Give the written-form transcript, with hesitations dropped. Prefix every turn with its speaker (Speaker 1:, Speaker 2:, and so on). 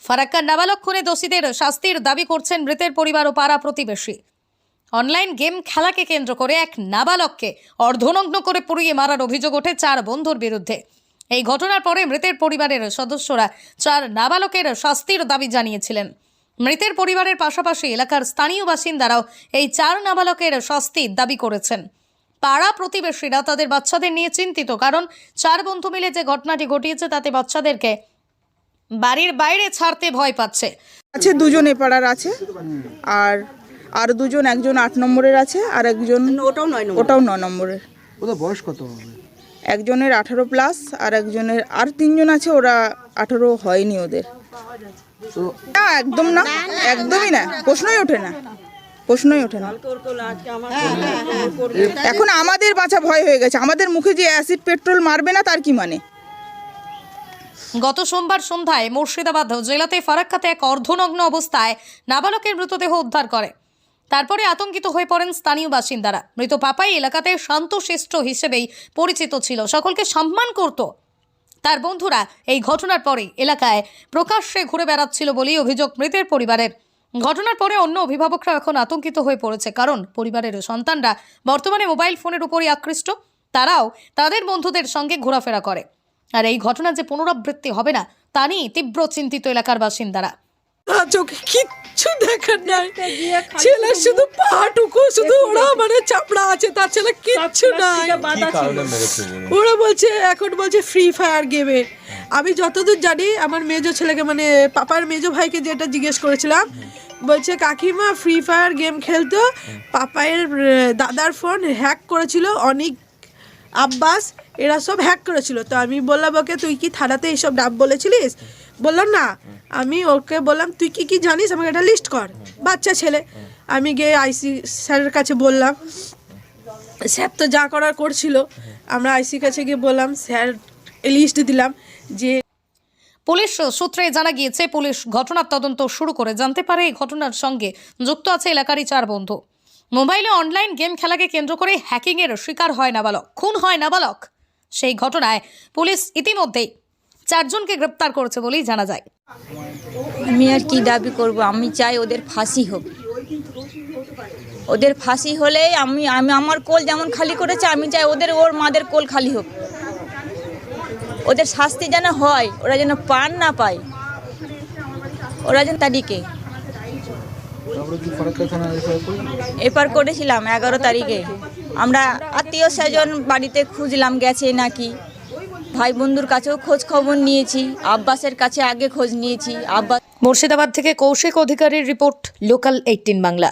Speaker 1: ফারাক্কার নাবালক খুনে দোষীদের শাস্তির দাবি করছেন মৃতের পরিবার ও পাড়া প্রতিবেশী। অনলাইন গেম খেলাকে কেন্দ্র করে এক নাবালককে অর্ধনগ্ন করে পুড়িয়ে মারার অভিযোগ ওঠে 4 বন্ধুর বিরুদ্ধে। এই ঘটনার পরে মৃতের পরিবারের সদস্যরা 4 নাবালকের শাস্তির দাবি জানিয়েছিলেন। মৃতের পরিবারের পাশাপাশি এলাকার স্থানীয় বাসিন্দারাও এই 4 নাবালকের শাস্তির দাবি করেছেন। পাড়া প্রতিবেশীরা তাদের বাচ্চাদের নিয়ে চিন্তিত, কারণ 4 বন্ধু মিলে যে ঘটনাটি ঘটিয়েছে তাতে বাচ্চাদেরকে বাড়ির বাইরে ছাড়তে ভয় পাচ্ছে।
Speaker 2: আছে দুজন এপাড়ার আছে, আর দুজন, একজন 8 নম্বরের আছে আর একজন ওটাও 9 নম্বরের।
Speaker 3: ওদের বয়স কত হবে?
Speaker 2: একজনের 18+ আর একজনের আর 3 জন আছে, ওরা 18 হয়নি ওদের। না, একদম না, একদমই না, প্রশ্নই ওঠে না। এখন আমাদের বাঁচা ভয় হয়ে গেছে, আমাদের মুখে যে অ্যাসিড পেট্রোল মারবে না তার কি মানে।
Speaker 1: গত সোমবার সন্ধ্যায় মুর্শিদাবাদ জেলাতে ফারাক্কাতে এক অর্ধনগ্ন অবস্থায় নাবালকের মৃতদেহ উদ্ধার করে। তারপরে আতঙ্কিত হয়ে পড়েন স্থানীয় বাসিন্দারা। মৃত পাপাই এলাকাতে শান্তশিষ্ট হিসেবেই পরিচিত ছিল, সকলকে সম্মান করত। তার বন্ধুরা এই ঘটনার পরে এলাকায় প্রকাশ্যে ঘুরে বেড়াচ্ছিল বলেই অভিযোগ মৃতের পরিবারের। ঘটনার পরে অন্য অভিভাবকরা এখন আতঙ্কিত হয়ে পড়েছে, কারণ পরিবারের সন্তানরা বর্তমানে মোবাইল ফোনের উপরই আকৃষ্ট। তারাও তাদের বন্ধুদের সঙ্গে ঘোরাফেরা করে, আর এই ঘটনা যে পুনরাবৃত্তি হবে না তা নিয়ে তীব্র চিন্তিত এলাকার বাসিন্দারা।
Speaker 4: চোখে কিচ্ছু দেখার নাই, ছেলে শুধু পাটুকু, শুধু ওরা মানে চাপড়া আছে, তার ছেলে কিচ্ছু নাই। ওরা বলছে, এখন বলছে ফ্রি ফায়ার গেমে। আমি যতদূর জানি, আমার মেজো ছেলেকে মানে পাপার মেজো ভাইকে যেটা জিজ্ঞেস করেছিলাম, বলছে কাকিমা ফ্রি ফায়ার গেম খেলতো, পাপায়ের দাদার ফোন হ্যাক করেছিল, অনেক আব্বাস এরা সব হ্যাক করেছিল। তো আমি বললাম ওকে, তুই কি থানাতে এইসব নাম বলেছিলিস? বললাম না। আমি ওকে বললাম, তুই কি কি জানিস আমাকে একটা লিস্ট কর। বাচ্চা ছেলে। আমি গিয়ে আইসি স্যারের কাছে বললাম, স্যার তো যা করার করছিল। আমরা আইসি কাছে গিয়ে বললাম, স্যার লিস্ট দিলাম যে।
Speaker 1: পুলিশ সূত্রে জানা গিয়েছে, পুলিশ ঘটনার তদন্ত শুরু করে জানতে পারে এই ঘটনার সঙ্গে যুক্ত আছে এলাকারই 4 বন্ধু। মোবাইলে অনলাইন গেম খেলাকে কেন্দ্র করে হ্যাকিংয়ের শিকার হয় নাবালক, খুন হয় নাবালক। সেই ঘটনায় পুলিশ ইতিমধ্যেই 4 জনকে গ্রেপ্তার করেছে বলেই জানা যায়।
Speaker 5: আমি আর কি দাবি করব, আমি চাই ওদের ফাঁসি হোক। ওদের ফাঁসি হলেই আমি আমার কোল যেমন খালি করেছে, আমি চাই ওর মাদের কোল খালি হোক। ওদের শাস্তি যেন হয়, ওরা যেন পার না পায়, ওরা যেন তারিখে এপার করেছিলাম 11 তারিখে। আমরা আত্মীয় স্বজন বাড়িতে খুঁজলাম, গেছে নাকি। ভাই বন্ধুর কাছেও খোঁজ খবর নিয়েছি, আব্বাসের কাছে আগে খোঁজ নিয়েছি। আব্বাস।
Speaker 1: মুর্শিদাবাদ থেকে কৌশিক অধিকারীর রিপোর্ট, লোকাল 18 বাংলা।